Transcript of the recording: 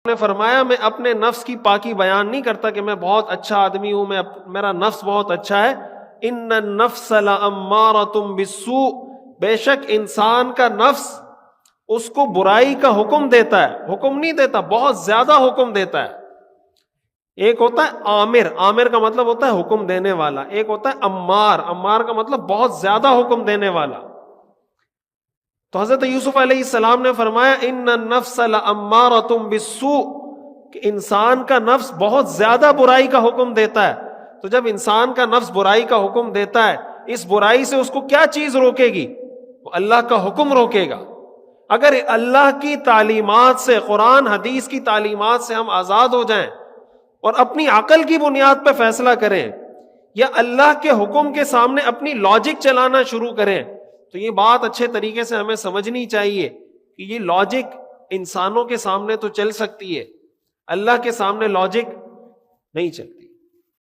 نے فرمایا میں اپنے نفس کی پاکی بیان نہیں کرتا کہ میں بہت اچھا آدمی ہوں، میرا نفس بہت اچھا ہے. ان النفس لامارۃ بالسوء، بے شک انسان کا نفس اس کو برائی کا حکم دیتا ہے، حکم نہیں دیتا، بہت زیادہ حکم دیتا ہے. ایک ہوتا ہے عامر، عامر کا مطلب ہوتا ہے حکم دینے والا، ایک ہوتا ہے عمار، عمار کا مطلب بہت زیادہ حکم دینے والا. تو حضرت یوسف علیہ السلام نے فرمایا ان النفس لامارۃ بالسوء، کہ انسان کا نفس بہت زیادہ برائی کا حکم دیتا ہے. تو جب انسان کا نفس برائی کا حکم دیتا ہے، اس برائی سے اس کو کیا چیز روکے گی؟ وہ اللہ کا حکم روکے گا. اگر اللہ کی تعلیمات سے، قرآن حدیث کی تعلیمات سے ہم آزاد ہو جائیں اور اپنی عقل کی بنیاد پہ فیصلہ کریں، یا اللہ کے حکم کے سامنے اپنی لاجک چلانا شروع کریں، تو یہ بات اچھے طریقے سے ہمیں سمجھنی چاہیے کہ یہ لاجک انسانوں کے سامنے تو چل سکتی ہے، اللہ کے سامنے لاجک نہیں چلتی.